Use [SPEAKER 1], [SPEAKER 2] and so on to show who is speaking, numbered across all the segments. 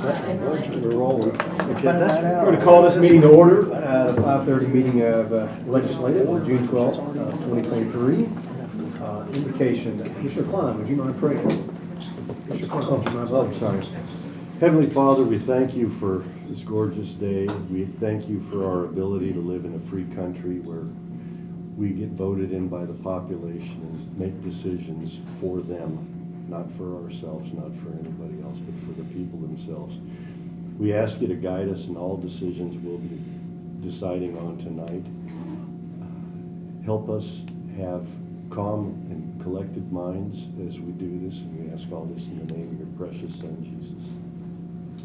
[SPEAKER 1] We're rolling.
[SPEAKER 2] Okay, we're going to call this meeting to order, the 5:30 meeting of legislative on June 12th, 2023. Invocation, Commissioner Klein, would you mind praying? Commissioner Klein, would you mind praying?
[SPEAKER 1] Oh, sorry. Heavenly Father, we thank you for this gorgeous day. We thank you for our ability to live in a free country where we get voted in by the population and make decisions for them, not for ourselves, not for anybody else, but for the people themselves. We ask you to guide us in all decisions we'll be deciding on tonight. Help us have calm and collected minds as we do this, and we ask all this in the name of your precious Son, Jesus.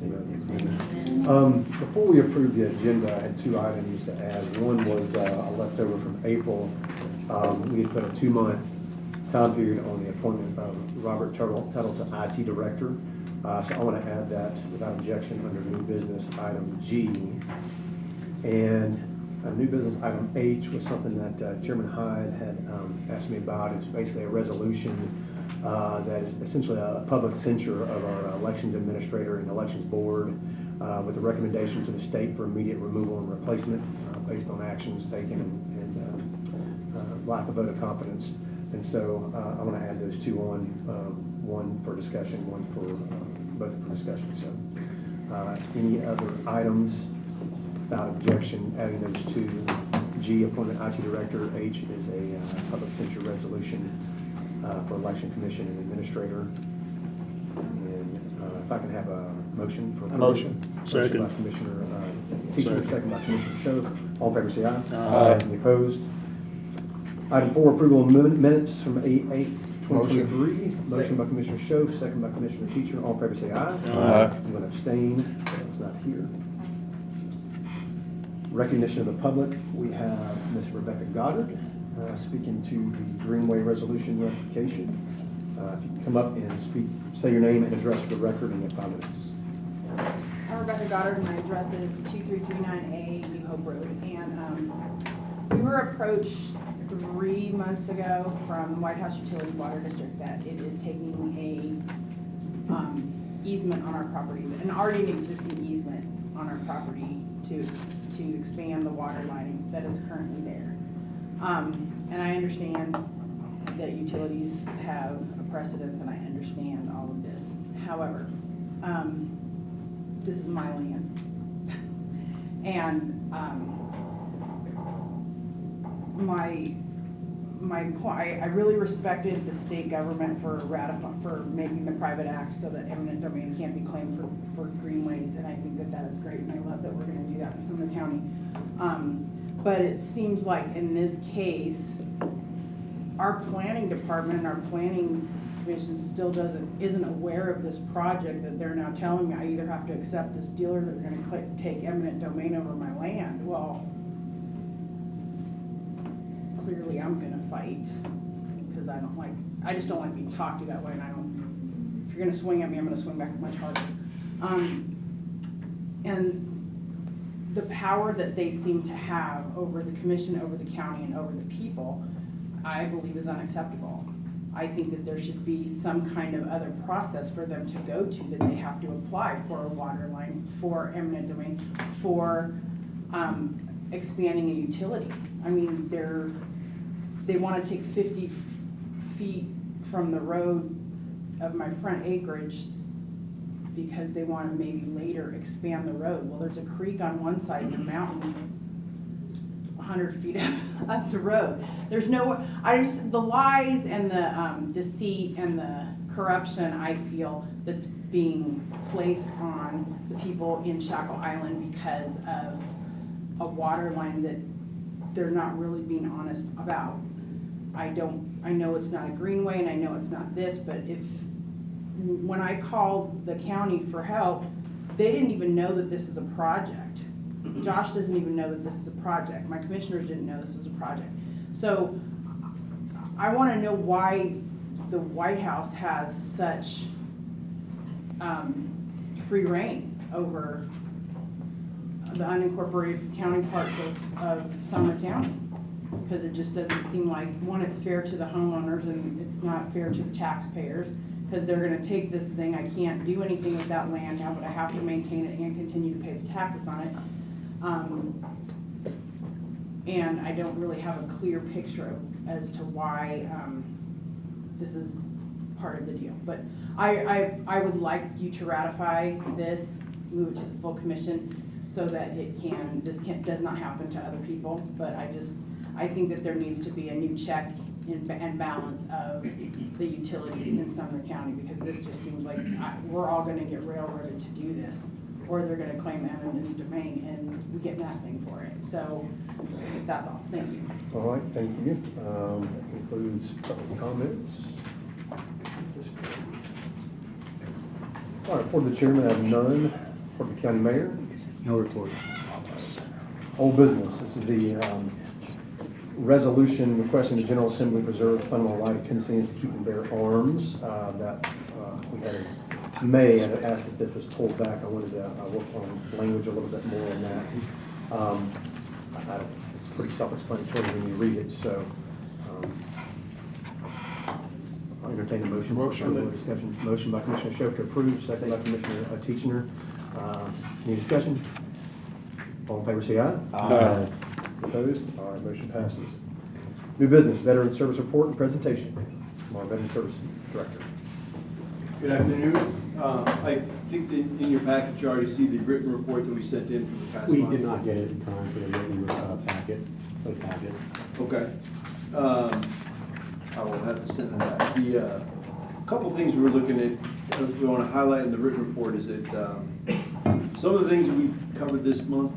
[SPEAKER 2] Amen. Before we approve the agenda, I had two items to add. One was a leftover from April. We had put a 2-month time period on the appointment of Robert Tuttle to IT Director. So I want to add that without objection under new business item G. And new business item H was something that Chairman Hyde had asked me about. It's basically a resolution that is essentially a public censure of our elections administrator and elections board with a recommendation to the state for immediate removal and replacement based on actions taken and lack of vote of confidence. And so I want to add those two on, one for discussion, one for both for discussion. So any other items without objection, adding those two? G, appointment IT Director. H is a public censure resolution for Election Commission and Administrator. And if I can have a motion for
[SPEAKER 3] Motion.
[SPEAKER 2] Second by Commissioner Teacher, second by Commissioner Schoaf. All in favor say aye.
[SPEAKER 3] Aye.
[SPEAKER 2] Any opposed? Item 4, approval of minutes from 8/8/2023. Motion by Commissioner Schoaf, second by Commissioner Teacher. All in favor say aye.
[SPEAKER 3] Aye.
[SPEAKER 2] I'm going to abstain. It's not here. Recognition of the public. We have Ms. Rebecca Goddard speaking to the Greenway Resolution ratification. If you can come up and speak, say your name and address for the record in 5 minutes.
[SPEAKER 4] I'm Rebecca Goddard. My address is 2339A New Hope Road. And we were approached 3 months ago from the White House Utility Water District that it is taking a easement on our property, an already existing easement on our property to expand the water line that is currently there. And I understand that utilities have a precedence, and I understand all of this. However, this is my land. And my point, I really respected the state government for making the private act so that eminent domain can't be claimed for greenways, and I think that is great, and I love that we're going to do that in Sumner County. But it seems like in this case, our planning department and our planning commission still isn't aware of this project that they're now telling me I either have to accept this deal or they're going to take eminent domain over my land. Well, clearly I'm going to fight because I just don't like being talked to that way, and if you're going to swing at me, I'm going to swing back much harder. And the power that they seem to have over the commission, over the county, and over the people, I believe is unacceptable. I think that there should be some kind of other process for them to go to, that they have to apply for a water line, for eminent domain, for expanding a utility. I mean, they want to take 50 feet from the road of my front acreage because they want to maybe later expand the road. Well, there's a creek on one side of the mountain 100 feet up the road. There's no, the lies and the deceit and the corruption, I feel, that's being placed on the people in Shackle Island because of a water line that they're not really being honest about. I know it's not a greenway, and I know it's not this, but when I called the county for help, they didn't even know that this is a project. Josh doesn't even know that this is a project. My commissioners didn't know this was a project. So I want to know why the White House has such free reign over the unincorporated county parts of Sumner County. Because it just doesn't seem like, one, it's fair to the homeowners, and it's not fair to the taxpayers. because they're gonna take this thing, I can't do anything with that land now, but I have to maintain it and continue to pay the taxes on it. And I don't really have a clear picture as to why, this is part of the deal. But I would like you to ratify this, move it to the full commission, so that does not happen to other people. But I think that there needs to be a new check and balance of the utilities in Sumner County, because this just seems like we're all gonna get railroaded to do this, or they're gonna claim eminent domain and we get nothing for it. So that's all. Thank you.
[SPEAKER 2] All right, thank you. That concludes public comments. All right, report of the chairman, I have none. Report of the county mayor.
[SPEAKER 3] No report.
[SPEAKER 2] Old business, this is the resolution requesting the General Assembly preserve the fundamental right of Tennesseans to keep and bear arms that we had in May. I asked if this was pulled back. I wanted to work on language a little bit more on that. It's pretty self-explanatory when you read it, so I'll entertain a motion. Motion. Discussion. Motion by Commissioner Show to approve, second by Commissioner Teachner. Any discussion? All in favor, say aye.
[SPEAKER 3] Aye.
[SPEAKER 2] Opposed? All right, motion passes. New business, Veteran Service Report and Presentation. From our Veteran Service Director.
[SPEAKER 5] Good afternoon. I think that in your package you already see the written report that we sent in for the past
[SPEAKER 3] We
[SPEAKER 5] month.
[SPEAKER 3] did not get it in time for the written packet.
[SPEAKER 5] Okay. I will have to send that back. The couple things we're looking at, we want to highlight in the written report is that some of the things that we covered this month,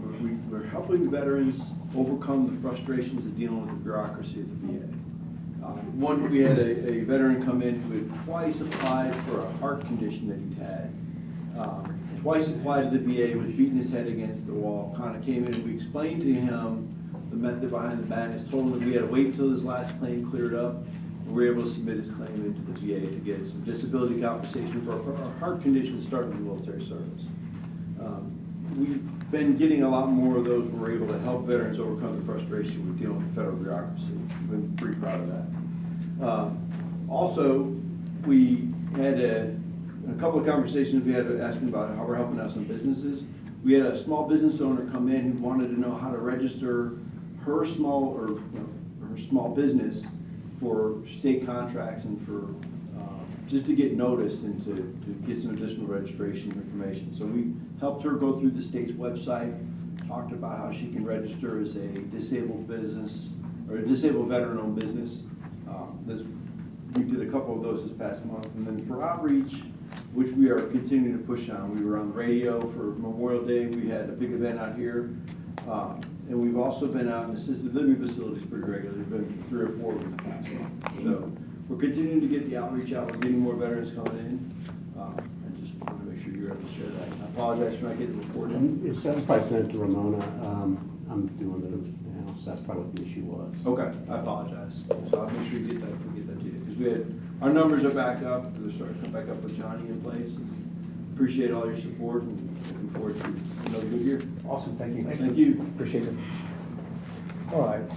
[SPEAKER 5] we're helping the veterans overcome the frustrations of dealing with the bureaucracy at the VA. One, we had a veteran come in who had twice applied for a heart condition that he'd had. Twice applied to the VA, was beating his head against the wall, kind of came in and we explained to him the method behind the madness, told him that we had to wait until his last claim cleared up, and we were able to submit his claim into the VA to get some disability compensation for a heart condition that started in the military service. We've been getting a lot more of those where we're able to help veterans overcome the frustration with dealing with federal bureaucracy. We've been pretty proud of that. Also, we had a couple of conversations we had asking about how we're helping out some businesses. We had a small business owner come in who wanted to know how to register her small business for state contracts and for just to get noticed and to get some additional registration information. So we helped her go through the state's website, talked about how she can register as a disabled business or a disabled veteran-owned business. We did a couple of those this past month. And then for outreach, which we are continuing to push on, we were on the radio for Memorial Day. We had a big event out here. And we've also been out in assisted living facilities pretty regularly. There's been 3 or 4 in the past month. So we're continuing to get the outreach out. We're getting more veterans coming in. I just want to make sure you're able to share that. I apologize for not getting the report.
[SPEAKER 3] It's probably sent to Ramona. I'm doing those now, so that's probably what the issue was.
[SPEAKER 5] Okay, I apologize. So I'll make sure you get that, we get that to you. Because we had, our numbers are back up. They're starting to come back up with Johnny in place. Appreciate all your support and looking forward to another good year.
[SPEAKER 2] Awesome, thank you.
[SPEAKER 5] Thank you.
[SPEAKER 2] Appreciate it. All right.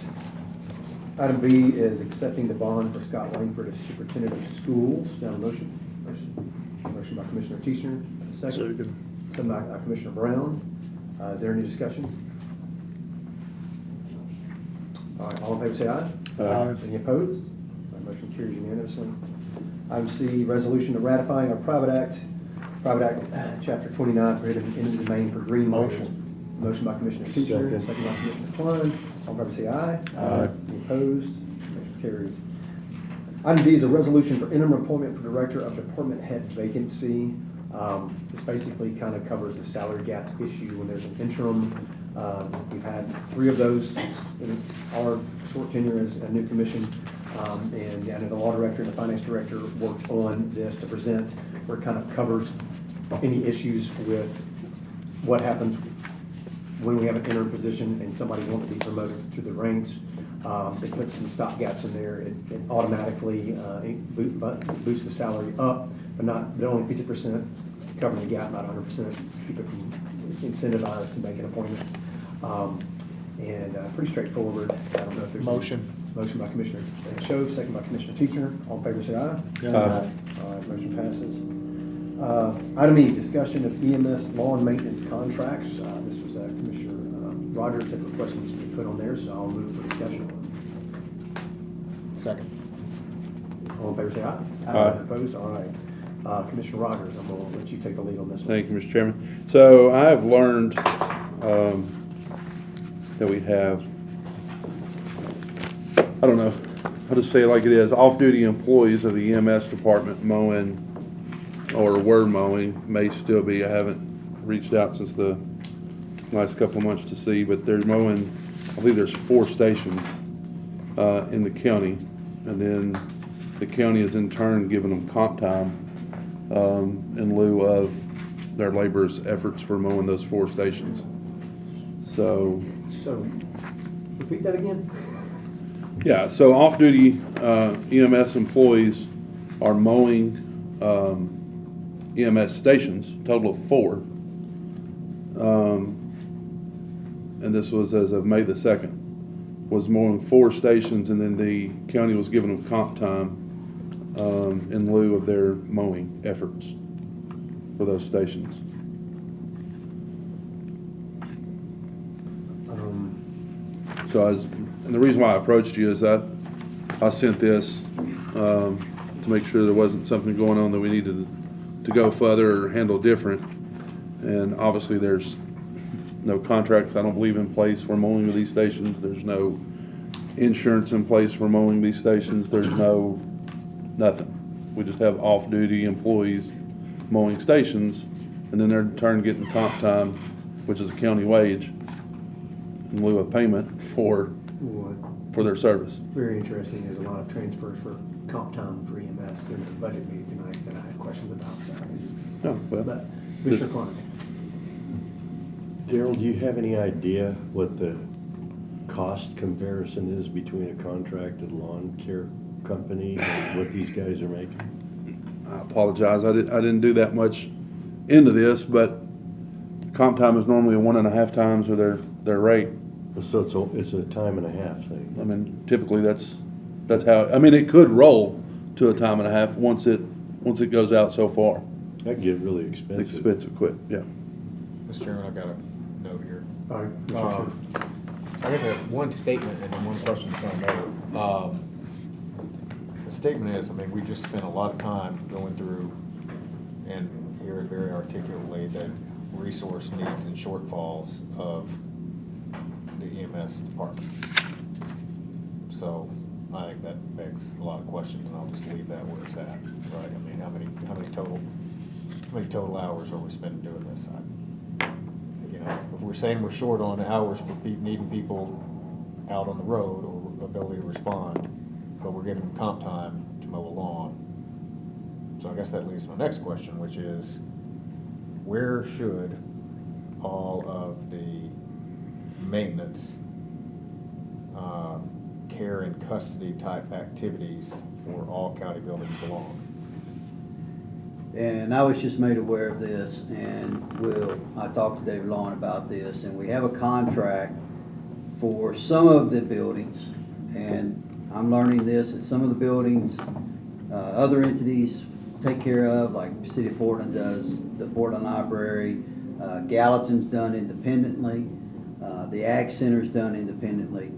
[SPEAKER 2] Item B is accepting the bond for Scott Langford as superintendent of schools. Down a motion. Motion by Commissioner Teachner. Second. Second by Commissioner Brown. Is there any discussion? All right, all in favor say aye.
[SPEAKER 3] Aye.
[SPEAKER 2] Any opposed? Motion carries unanimously. Item C, resolution of ratifying our Private Act, Chapter 29, prohibiting eminent domain for green motion. Motion by Commissioner Teacher, second by Commissioner Klein. All in favor say aye.
[SPEAKER 3] Aye.
[SPEAKER 2] Any opposed? Motion carries. Item D is a resolution for interim appointment for Director of Department Head vacancy. This basically kind of covers the salary gaps issue when there's an interim. We've had 3 of those in our short tenure as a new commission. And the law director and the finance director worked on this to present where it kind of covers any issues with what happens when we have an interim position and somebody wants to be promoted to the ranks. They put some stop gaps in there. It automatically boosts the salary up, but only 50%, covering the gap, not 100%. Keep it incentivized to make an appointment. And pretty straightforward. I don't know if there's
[SPEAKER 6] Motion.
[SPEAKER 2] Motion by Commissioner Show, second by Commissioner Teacher. All in favor say aye.
[SPEAKER 3] Aye.
[SPEAKER 2] Motion passes. Item E, discussion of EMS lawn maintenance contracts. This was Commissioner Rogers had requested this to be put on there, so I'll move for discussion.
[SPEAKER 6] Second.
[SPEAKER 2] All in favor, say aye.
[SPEAKER 7] Aye.
[SPEAKER 2] Opposed? All right. Commissioner Rogers, I'm going to let you take the lead on this one.
[SPEAKER 7] Thank you, Mr. Chairman. So I have learned that we have, I don't know how to say it like it is, off-duty employees of the EMS department mowing or were mowing, may still be. I haven't reached out since the last couple of months to see, but they're mowing, I believe there's 4 stations in the county. And then the county is in turn giving them comp time in lieu of their labor's efforts for mowing those 4 stations. So,
[SPEAKER 2] Repeat that again?
[SPEAKER 7] yeah, so off-duty EMS employees are mowing EMS stations, total of 4. And this was as of May the 2nd, was mowing 4 stations, and then the county was giving them comp time in lieu of their mowing efforts for those stations. So and the reason why I approached you is that I sent this to make sure there wasn't something going on that we needed to go further or handle different. And obviously there's no contracts, I don't believe, in place for mowing of these stations. There's no insurance in place for mowing these stations. There's nothing. We just have off-duty employees mowing stations, and then they're in turn getting comp time, which is a county wage, in lieu of payment for their service.
[SPEAKER 2] Very interesting. There's a lot of transfers for comp time for EMS in the budget meeting tonight that I had questions about.
[SPEAKER 7] Oh, well,
[SPEAKER 2] But, Mr. Clark.
[SPEAKER 1] Daryl, do you have any idea what the cost comparison is between a contracted lawn care company and what these guys are making?
[SPEAKER 7] I apologize. I didn't do that much into this, but comp time is normally 1.5 times of their rate.
[SPEAKER 1] So it's a time and a half thing.
[SPEAKER 7] I mean, typically that's how. I mean, it could roll to a time and a half once it goes out so far.
[SPEAKER 1] That get really expensive.
[SPEAKER 7] Expensive, quick, yeah.
[SPEAKER 6] Mr. Chairman, I've got a note here.
[SPEAKER 2] All right, Mr. Chair.
[SPEAKER 6] I guess I have one statement and then one question from over. The statement is, I mean, we just spent a lot of time going through and hearing very articulately the resource needs and shortfalls of the EMS department. So I think that begs a lot of questions, and I'll just leave that where it's at, right? I mean, how many total hours are we spending doing this? You know, if we're saying we're short on hours for needing people out on the road or ability to respond, but we're giving them comp time to mow a lawn. So I guess that leads to my next question, which is, where should all of the maintenance, care and custody type activities for all county buildings belong?
[SPEAKER 8] And I was just made aware of this, and I talked to David Lawn about this, and we have a contract for some of the buildings, and I'm learning this, that some of the buildings, other entities take care of, like the City of Portland does, the Portland Library, Gallatin's done independently, the Ag Center's done independently.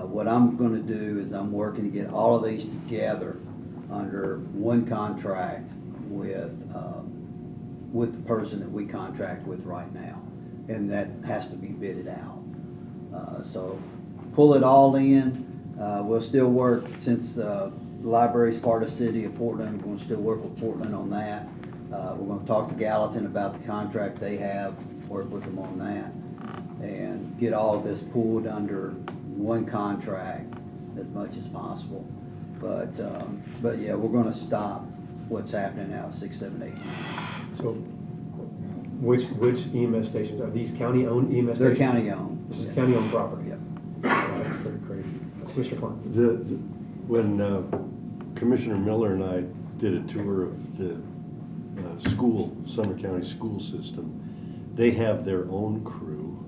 [SPEAKER 8] What I'm gonna do is I'm working to get all of these together under one contract with the person that we contract with right now, and that has to be bidded out. So pull it all in. We'll still work, since the library's part of the City of Portland, we're gonna still work with Portland on that. We're gonna talk to Gallatin about the contract they have, work with them on that, and get all of this pulled under one contract as much as possible. But yeah, we're gonna stop what's happening now at 6, 7, 8.
[SPEAKER 2] So, which EMS stations, are these county-owned EMS stations?
[SPEAKER 8] They're county-owned.
[SPEAKER 2] This is county-owned property?
[SPEAKER 8] Yep.
[SPEAKER 2] That's pretty crazy. Mr. Clark?
[SPEAKER 1] When Commissioner Miller and I did a tour of the Sumner County school system, they have their own crew.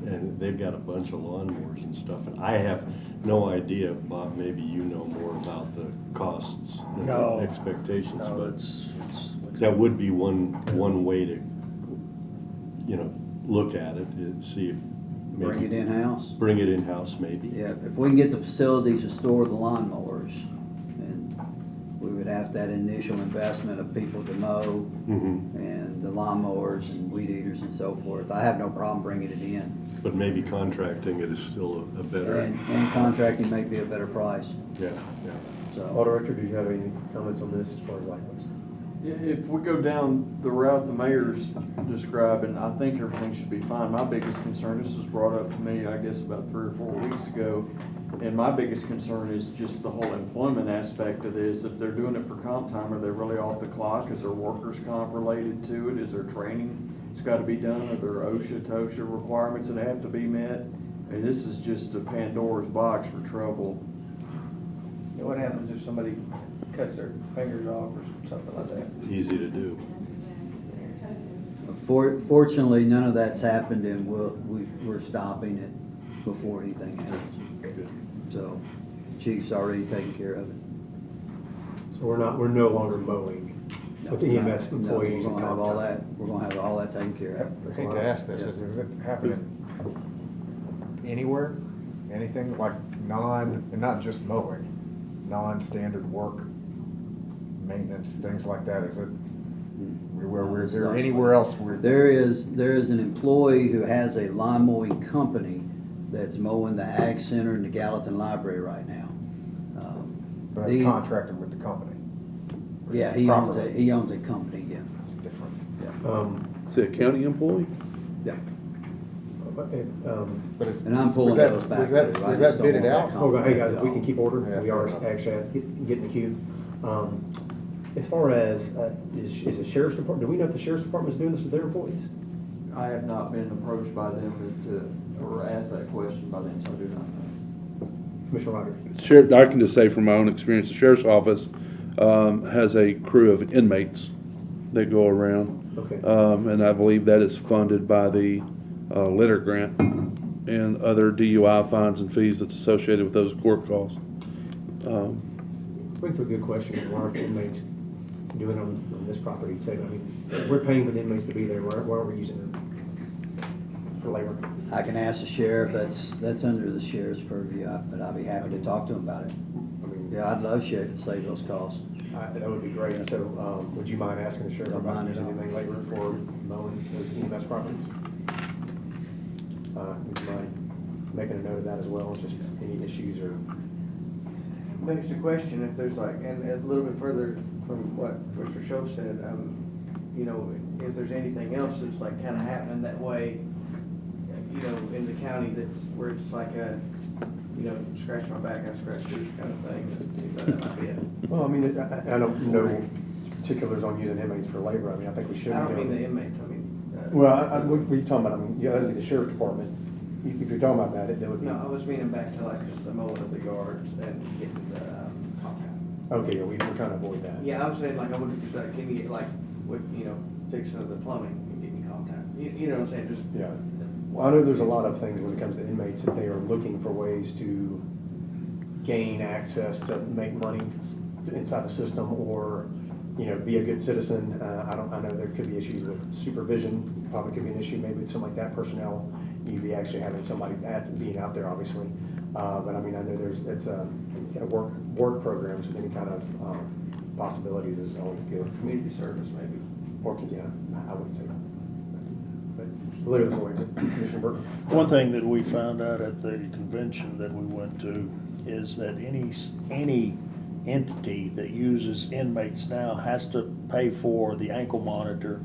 [SPEAKER 1] I and they've got a bunch of lawnmowers and stuff, and I have no idea, Bob, maybe you know more about the costs and
[SPEAKER 9] No.
[SPEAKER 1] the expectations,
[SPEAKER 9] No,
[SPEAKER 1] but
[SPEAKER 9] it's
[SPEAKER 1] that would be one way to, you know, look at it, and see if maybe.
[SPEAKER 8] Bring it in-house.
[SPEAKER 1] Bring it in-house, maybe.
[SPEAKER 8] Yeah, if we can get the facilities to store the lawnmowers, and we would have that initial investment of people to mow
[SPEAKER 1] Mhm.
[SPEAKER 8] and the lawnmowers and weed eaters and so forth, I have no problem bringing it in.
[SPEAKER 1] But maybe contracting it is still a better,
[SPEAKER 8] And contracting may be a better price,
[SPEAKER 1] yeah, yeah.
[SPEAKER 2] Law
[SPEAKER 8] so.
[SPEAKER 2] Director, did you have any comments on this as far as like what's?
[SPEAKER 10] If we go down the route the mayor's describing, I think everything should be fine. My biggest concern, this was brought up to me, I guess, about 3 or 4 weeks ago, and my biggest concern is just the whole employment aspect of this. If they're doing it for comp time, are they really off the clock? Is there workers' comp related to it? Is there training that's gotta be done? Are there OSHA, TOSHA requirements that have to be met? I mean, this is just a Pandora's box for trouble.
[SPEAKER 9] what happens if somebody cuts their fingers off or something like that?
[SPEAKER 1] It's easy to do.
[SPEAKER 8] Fortunately, none of that's happened, and we're stopping it before anything happens.
[SPEAKER 1] Good.
[SPEAKER 8] So, Chief's already taken care of it.
[SPEAKER 2] So we're no longer mowing with the EMS
[SPEAKER 8] No,
[SPEAKER 2] employees.
[SPEAKER 8] we're
[SPEAKER 2] and
[SPEAKER 8] gonna have all
[SPEAKER 2] contract.
[SPEAKER 8] that, we're gonna have all that taken care of.
[SPEAKER 6] I hate to ask this, is it happening anywhere? Anything like and not just mowing, non-standard work, maintenance, things like that, is it? Is there anywhere else where?
[SPEAKER 8] There is an employee who has a lawn mowing company that's mowing the Ag Center and the Gallatin Library right now.
[SPEAKER 6] But it's contracted with the company?
[SPEAKER 8] Yeah, he owns a company, yeah.
[SPEAKER 6] It's different.
[SPEAKER 7] Is it a county employee?
[SPEAKER 8] Yeah.
[SPEAKER 2] But
[SPEAKER 8] And I'm pulling those back.
[SPEAKER 6] Was that
[SPEAKER 8] too. I just don't
[SPEAKER 6] bidded
[SPEAKER 8] want
[SPEAKER 6] out?
[SPEAKER 8] that
[SPEAKER 2] hold on, hey guys, if we
[SPEAKER 8] contract
[SPEAKER 2] can keep order,
[SPEAKER 6] Yeah,
[SPEAKER 2] we are
[SPEAKER 6] fair enough.
[SPEAKER 2] actually getting the queue. As far as, is the sheriff's department, do we know if the sheriff's department is doing this with their employees?
[SPEAKER 10] I have not been approached by them or asked that question by them, so I do not know.
[SPEAKER 2] Commissioner Rogers?
[SPEAKER 7] Sheriff, I can just say from my own experience, the sheriff's office has a crew of inmates that go around.
[SPEAKER 2] Okay.
[SPEAKER 7] And I believe that is funded by the litter grant and other DUI fines and fees that's associated with those court costs.
[SPEAKER 2] Brings a good question, why aren't the inmates doing on this property? Say, I mean, we're paying for the inmates to be there, why aren't we using them for labor?
[SPEAKER 8] I can ask the sheriff, that's under the sheriff's purview, but I'd be happy to talk to him about it.
[SPEAKER 2] I mean,
[SPEAKER 8] Yeah, I'd love sheriff to save those costs.
[SPEAKER 2] that would be great. So, would you mind asking the sheriff
[SPEAKER 8] Don't
[SPEAKER 2] about
[SPEAKER 8] mind at
[SPEAKER 2] using
[SPEAKER 8] all.
[SPEAKER 2] inmate labor for mowing those EMS properties? Would you mind making a note of that as well, just any issues or?
[SPEAKER 9] Begs the question if there's like, and a little bit further from what Mr. Schoaf said, you know, if there's anything else that's like kind of happening that way, you know, in the county that's where it's like a, you know, scratch my back, I scratch yours kind of thing, that might be it.
[SPEAKER 2] Well, I mean, I don't know particulars on using inmates for labor. I mean, I think we should.
[SPEAKER 9] I don't mean the inmates, I mean.
[SPEAKER 2] Well, we talking about, I mean, yeah, that'd be the sheriff's department. If you're talking about that, that would be.
[SPEAKER 9] No, I was meaning back to like just the mowing of the yards and getting the compound.
[SPEAKER 2] Okay, yeah, we're trying to avoid that.
[SPEAKER 9] Yeah, I was saying like, I wonder if like, can you get like, with, you know, fixing of the plumbing and getting contact, you know what I'm saying, just.
[SPEAKER 2] Yeah. Well, I know there's a lot of things when it comes to inmates, that they are looking for ways to gain access to make money inside the system, or, you know, be a good citizen. I know there could be issues with supervision, probably could be an issue maybe with something like that, personnel. You'd be actually having somebody being out there, obviously. But I mean, I know it's work programs with any kind of possibilities is always good.
[SPEAKER 9] Community service maybe.
[SPEAKER 2] Or, yeah, I wouldn't say that. But literally, the point, Commissioner Burton.
[SPEAKER 11] One thing that we found out at the convention that we went to is that any entity that uses inmates now has to pay for the ankle monitor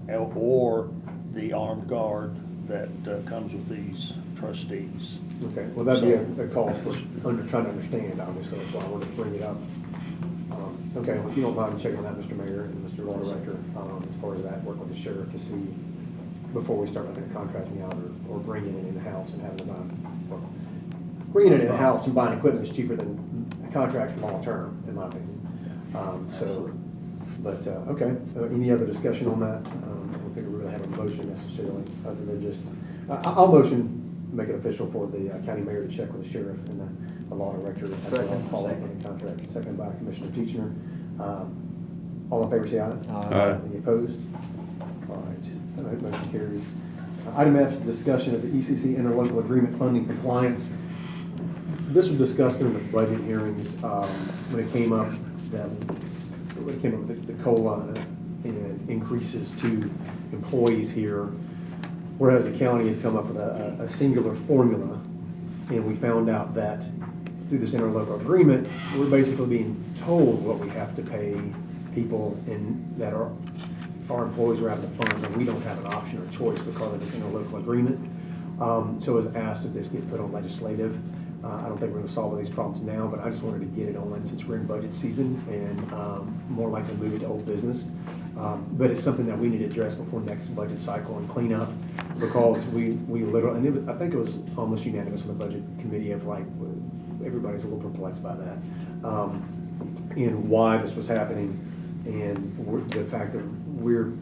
[SPEAKER 11] or the armed guard that comes with these trustees.
[SPEAKER 2] Okay, well, that'd be a call for trying to understand, obviously, that's why I wanted to bring it up. Okay, well, if you don't mind checking on that, Mr. Mayor and Mr. Law Director, as far as that, work with the sheriff to see, before we start looking at contracting out or bringing it in-house and having to buy, well, bringing it in-house and buying equipment is cheaper than a contract long-term, in my opinion. Okay, any other discussion on that? I don't think we really have a motion necessarily, other than just, I'll motion, make it official for the county mayor to check with the sheriff and the law director. As well,
[SPEAKER 10] Second.
[SPEAKER 2] follow up on the contract. Second by Commissioner Teachner. All in favor, say aye.
[SPEAKER 7] Aye.
[SPEAKER 2] Any opposed? All right, that motion carries. Item F, discussion of the ECC interlocal agreement funding compliance. This was discussed during the budget hearings, when it came up with the COLA and increases to employees here. Whereas the county had come up with a singular formula, and we found out that through this interlocal agreement, we're basically being told what we have to pay people that are our employees are having to fund, and we don't have an option or choice because of this interlocal agreement. So it was asked if this get put on legislative. I don't think we're gonna solve all these problems now, but I just wanted to get it on since we're in budget season and more likely move it to old business. But it's something that we need to address before next budget cycle and clean up, because we literally, and I think it was almost unanimous on the budget committee of like, everybody's a little perplexed by that. And why this was happening, and the fact that we're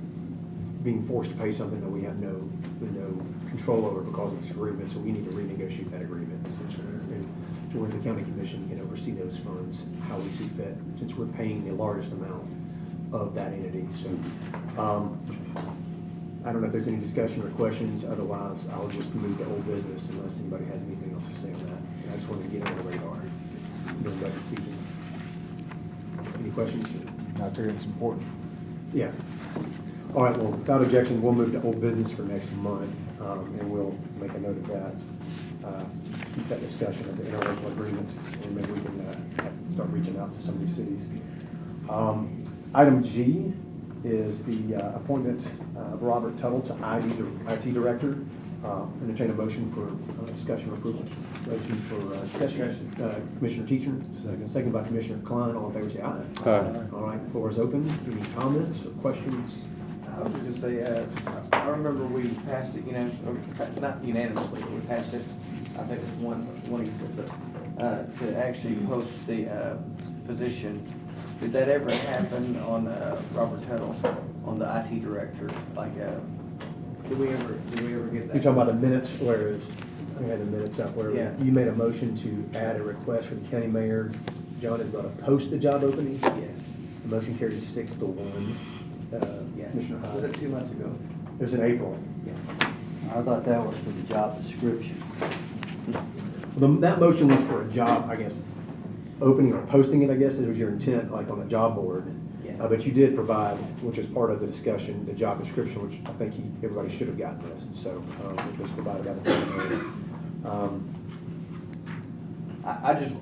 [SPEAKER 2] being forced to pay something that we have no control over because of this agreement, so we need to renegotiate that agreement essentially. And to where the county commission can oversee those funds how we see fit, since we're paying the largest amount of that entity. So I don't know if there's any discussion or questions, otherwise I'll just move to old business unless anybody has anything else to say on that. And I just wanted to get it on the radar during budget season. Any questions?
[SPEAKER 6] I tell you, it's important.
[SPEAKER 2] Yeah. All right, well, without objection, we'll move to old business for next month, and we'll make a note of that. Keep that discussion of the interlocal agreement, and maybe we can start reaching out to some of these cities. Item G is the appointment of Robert Tuttle to IT Director. Entertain a motion for discussion or approval. Motion for discussion. Commissioner Teacher. Second by Commissioner Klein. All in favor, say aye.
[SPEAKER 7] Aye.
[SPEAKER 2] All right, floor is open. Any comments or questions?
[SPEAKER 9] I was just gonna say, I remember we passed it, not unanimously, but we passed it, I think it was one to actually post the position. Did that ever happen on Robert Tuttle, on the IT director? Like, did we ever get that?
[SPEAKER 2] You're talking about the minutes, where is, I had the minutes up where
[SPEAKER 9] Yeah.
[SPEAKER 2] you made a motion to add a request for the county mayor. John is going to post the job opening.
[SPEAKER 9] Yes.
[SPEAKER 2] The motion carries 6-1.
[SPEAKER 9] Yeah.
[SPEAKER 2] Commissioner
[SPEAKER 9] Was
[SPEAKER 2] Hyde.
[SPEAKER 9] it 2 months ago?
[SPEAKER 2] It was in April.
[SPEAKER 9] Yeah.
[SPEAKER 8] I thought that was for the job description.
[SPEAKER 2] That motion was for a job, I guess, opening or posting it, I guess, it was your intent, like on the job board.
[SPEAKER 9] Yeah.
[SPEAKER 2] But you did provide, which is part of the discussion, the job description, which I think everybody should have gotten this, so, which was provided by the county mayor.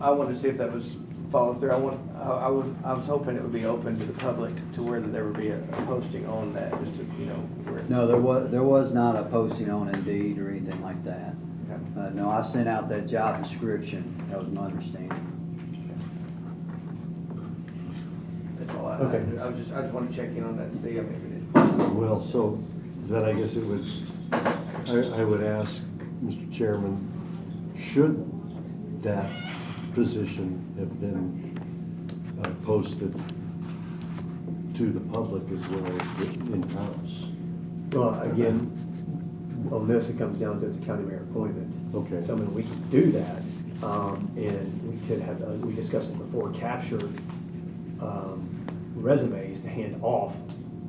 [SPEAKER 9] I wanted to see if that was followed through. I was hoping it would be open to the public to where there would be a posting on that, just to, where.
[SPEAKER 8] No, there was not a posting on Indeed or anything like that.
[SPEAKER 9] Okay.
[SPEAKER 8] No, I sent out that job description. That was my understanding.
[SPEAKER 9] That's all
[SPEAKER 2] Okay.
[SPEAKER 9] I just wanted to check in on that and see, if it did.
[SPEAKER 1] Well, so then I guess it would, I would ask, Mr. Chairman, should that position have been posted to the public as well as in-house?
[SPEAKER 2] Well, again, on this, it comes down to it's a county mayor appointment.
[SPEAKER 1] Okay.
[SPEAKER 2] So, I mean, we could do that, and we could have, we discussed it before, captured resumes to hand off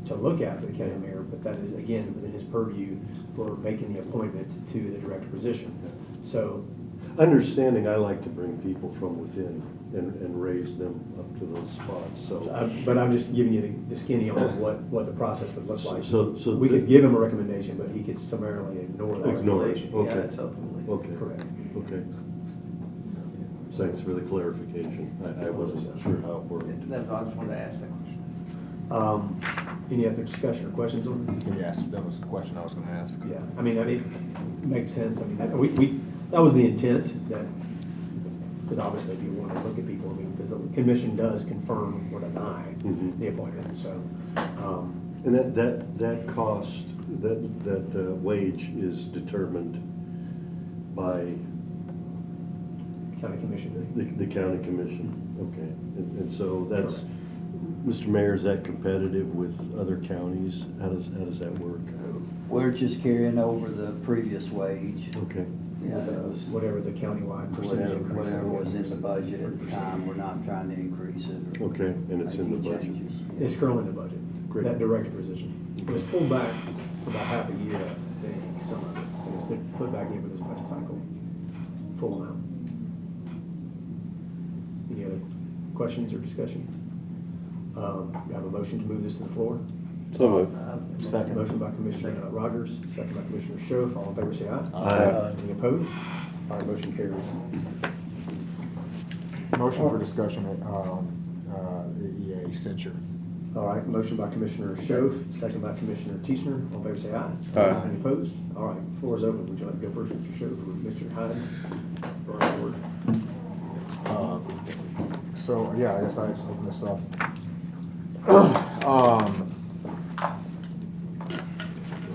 [SPEAKER 2] to look at for the county mayor, but that is, again, within his purview for making the appointment to the director position. So,
[SPEAKER 1] Understanding, I like to bring people from within and raise them up to those spots, so.
[SPEAKER 2] but I'm just giving you the skinny on what the process would look like.
[SPEAKER 1] So
[SPEAKER 2] We could give him a recommendation, but he could summarily ignore that
[SPEAKER 1] Ignore it.
[SPEAKER 2] recommendation.
[SPEAKER 1] Okay.
[SPEAKER 9] Yeah, it's openly.
[SPEAKER 1] Okay.
[SPEAKER 2] Correct.
[SPEAKER 1] Okay. Thanks for the clarification. I wasn't sure how it worked.
[SPEAKER 9] That's all, I just wanted to ask that question.
[SPEAKER 2] Any other discussion or questions on it?
[SPEAKER 6] Yes, that was the question I was gonna ask.
[SPEAKER 2] Yeah, I mean, it makes sense. I mean, that was the intent, that, because obviously if you want to look at people, I mean, because the commission does confirm or deny
[SPEAKER 1] Mhm.
[SPEAKER 2] the appointment, so.
[SPEAKER 1] And that cost, that wage is determined by
[SPEAKER 2] County commission.
[SPEAKER 1] the county commission, okay? And so that's, Mr. Mayor, is that competitive with other counties? How does that work?
[SPEAKER 8] We're just carrying over the previous wage.
[SPEAKER 1] Okay.
[SPEAKER 8] Yeah, it was
[SPEAKER 2] Whatever the countywide percentage increase.
[SPEAKER 8] whatever was in the budget at the time. We're not trying to increase it. Or
[SPEAKER 1] Okay, and it's in the
[SPEAKER 8] make any
[SPEAKER 1] budget.
[SPEAKER 8] changes.
[SPEAKER 2] It's currently in the budget,
[SPEAKER 1] Great.
[SPEAKER 2] that director position. It was pulled back for about half a year, I think, some of it, and it's been put back in for this budget cycle, full amount. Any other questions or discussion? We have a motion to move this to the floor.
[SPEAKER 7] So moved.
[SPEAKER 6] Second.
[SPEAKER 2] Motion by Commissioner Rogers, second by Commissioner Schoaf. All in favor, say aye.
[SPEAKER 1] Aye.
[SPEAKER 2] Any opposed? All right, motion carries.
[SPEAKER 6] Motion for discussion on EA censure.
[SPEAKER 2] All right, motion by Commissioner Schoaf, second by Commissioner Teisner. All in favor, say aye.
[SPEAKER 7] Aye.
[SPEAKER 2] Any opposed? All right, floor is open. Would you like to go first, Mr. Schoaf, or Mr. Hyde? Or our board?
[SPEAKER 6] So, yeah, I guess I open this up.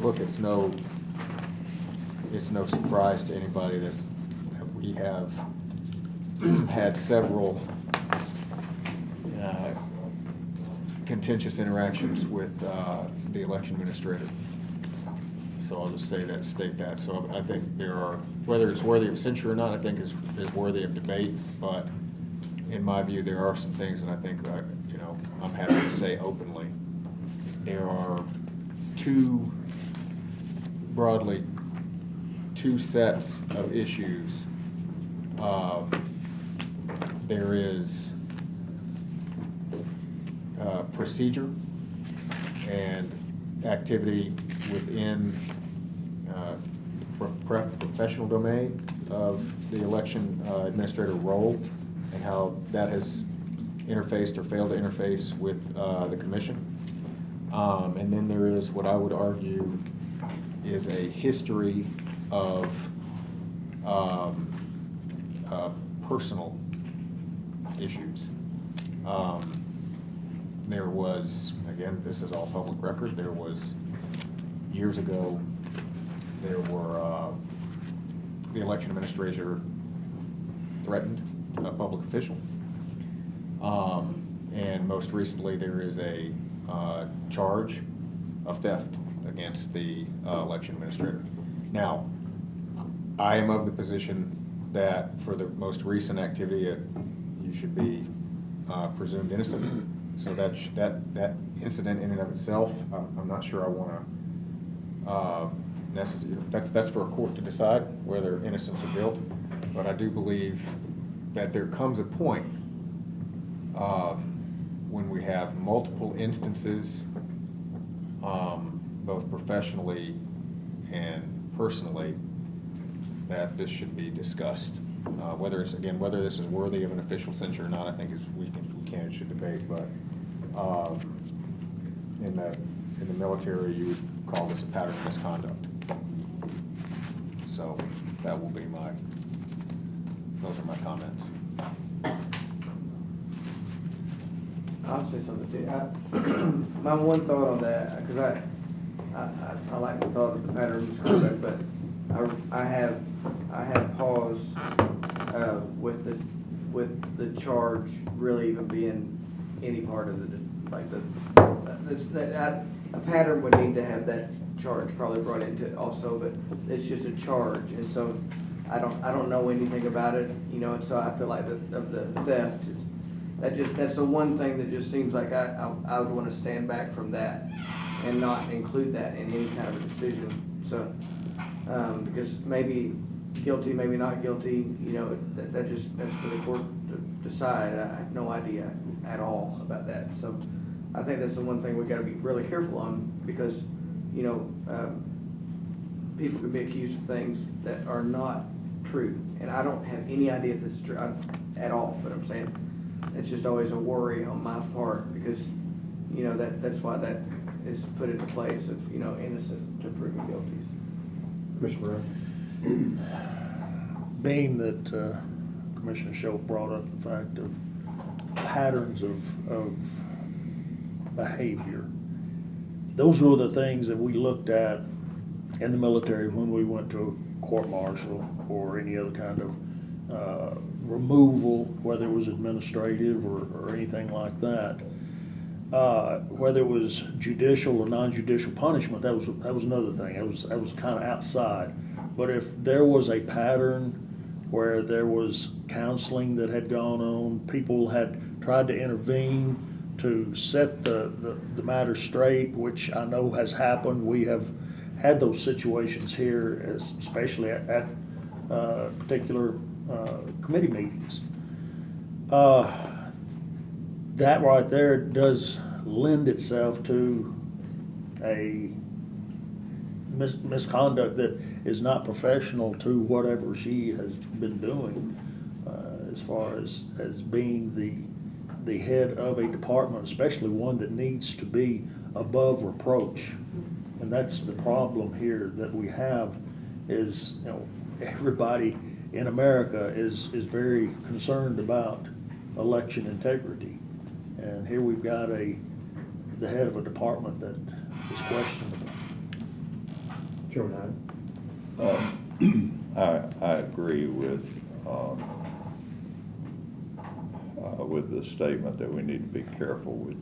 [SPEAKER 6] Look, it's no surprise to anybody that we have had several contentious interactions with the election administrator. So I'll just state that. So I think there are, whether it's worthy of censure or not, I think is worthy of debate, but in my view, there are some things that I think, I'm happy to say openly. There are broadly two sets of issues. There is procedure and activity within professional domain of the election administrator role, and how that has interfaced or failed to interface with the commission. And then there is what I would argue is a history of personal issues. There was, again, this is all public record, there was, years ago, there were, the election administrator threatened a public official. And most recently, there is a charge of theft against the election administrator. Now, I am of the position that for the most recent activity, you should be presumed innocent. So that incident in and of itself, I'm not sure I want to necessarily. That's for a court to decide whether innocence or guilt. But I do believe that there comes a point when we have multiple instances, both professionally and personally, that this should be discussed. Whether this is worthy of an official censure or not, I think we should debate. But in the military, you would call this a pattern of misconduct. So that will be those are my comments.
[SPEAKER 9] I'll say something too. My one thought on that, because I like the thought of the pattern of misconduct, but I have pause with the charge really even being any part of a pattern would need to have that charge probably brought into it also, but it's just a charge, and so I don't know anything about it, and so I feel like the theft, that's the one thing that just seems like I would want to stand back from that and not include that in any kind of a decision. So because maybe guilty, maybe not guilty, that's for the court to decide. I have no idea at all about that. So I think that's the one thing we got to be really careful on, because people can be accused of things that are not true, and I don't have any idea if this is true at all. But I'm saying it's just always a worry on my part, because that's why that is put into place of innocent to proven guilty.
[SPEAKER 2] Commissioner Brown?
[SPEAKER 11] Being that Commissioner Schoaf brought up the fact of patterns of behavior, those were the things that we looked at in the military when we went to a court-martial or any other kind of removal, whether it was administrative or anything like that. Whether it was judicial or non-judicial punishment, that was another thing. That was kind of outside. But if there was a pattern where there was counseling that had gone on, people had tried to intervene to set the matter straight, which I know has happened. We have had those situations here, especially at particular committee meetings. That right there does lend itself to a misconduct that is not professional to whatever she has been doing, as far as being the head of a department, especially one that needs to be above reproach. And that's the problem here that we have is, everybody in America is very concerned about election integrity. And here we've got the head of a department that is questionable.
[SPEAKER 2] Chairman
[SPEAKER 12] I agree with the statement that we need to be careful with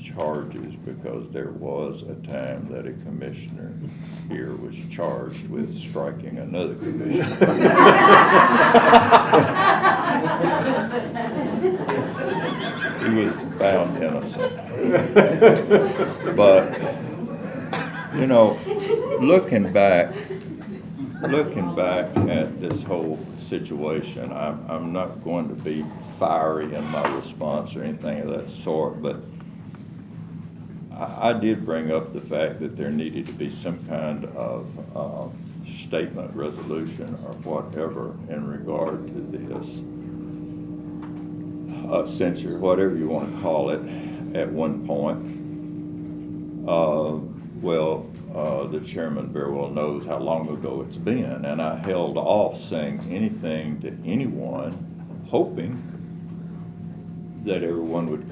[SPEAKER 12] charges, because there was a time that a commissioner here was charged with striking another commissioner. He was found innocent. But, looking back at this whole situation, I'm not going to be fiery in my response or anything of that sort, but I did bring up the fact that there needed to be some kind of statement, resolution, or whatever in regard to this censure, whatever you want to call it, at one point. The chairman very well knows how long ago it's been, and I held off saying anything to anyone, hoping that everyone would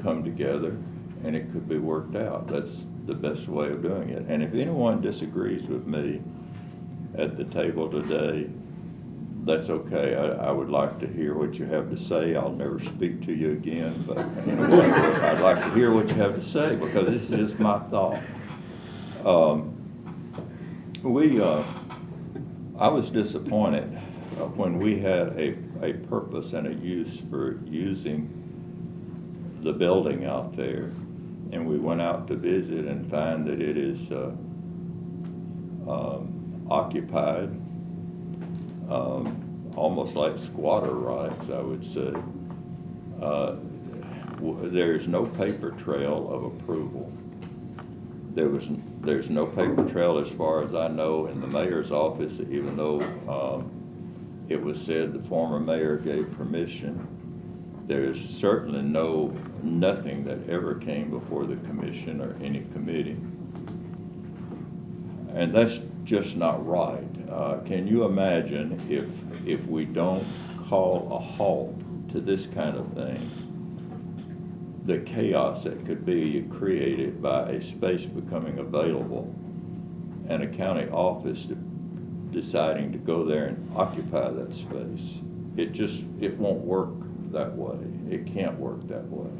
[SPEAKER 12] come together and it could be worked out. That's the best way of doing it. And if anyone disagrees with me at the table today, that's okay. I would like to hear what you have to say. I'll never speak to you again, but anyway, I'd like to hear what you have to say, because this is just my thought. I was disappointed when we had a purpose and a use for using the building out there, and we went out to visit and find that it is occupied, almost like squatter rights, I would say. There's no paper trail of approval. There's no paper trail, as far as I know, in the mayor's office, even though it was said the former mayor gave permission. There's certainly nothing that ever came before the commission or any committee. And that's just not right. Can you imagine if we don't call a halt to this kind of thing, the chaos that could be created by a space becoming available and a county office deciding to go there and occupy that space? It won't work that way. It can't work that way.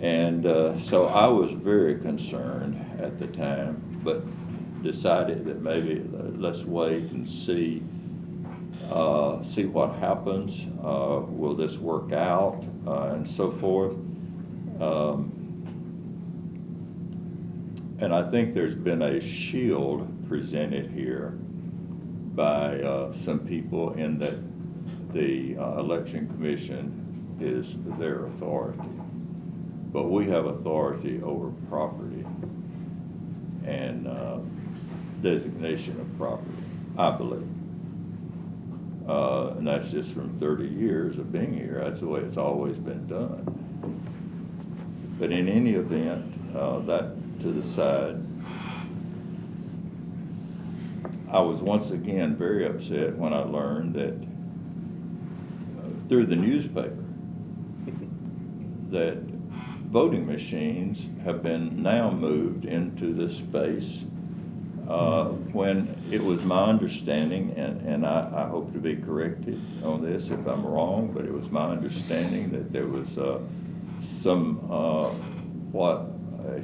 [SPEAKER 12] And so I was very concerned at the time, but decided that maybe let's wait and see what happens. Will this work out, and so forth. And I think there's been a shield presented here by some people in that the election commission is their authority. But we have authority over property and designation of property, I believe. And that's just from 30 years of being here. That's the way it's always been done. But in any event, that to the side, I was once again very upset when I learned that through the newspaper that voting machines have been now moved into this space, when it was my understanding, and I hope to be corrected on this if I'm wrong, but it was my understanding that there was a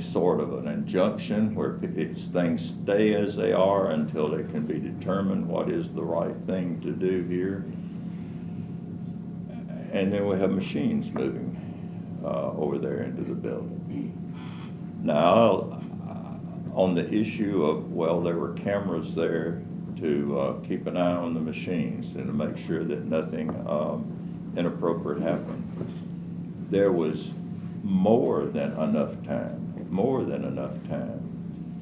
[SPEAKER 12] sort of an injunction where things stay as they are until it can be determined what is the right thing to do here. And then we have machines moving over there into the building. Now, on the issue of, well, there were cameras there to keep an eye on the machines and to make sure that nothing inappropriate happened. There was more than enough time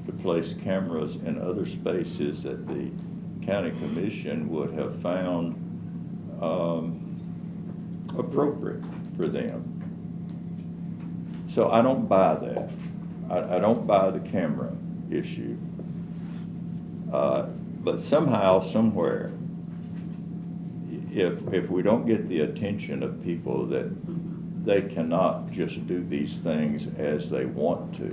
[SPEAKER 12] to place cameras in other spaces that the county commission would have found appropriate for them. So I don't buy that. I don't buy the camera issue. But somehow, somewhere, if we don't get the attention of people that they cannot just do these things as they want to,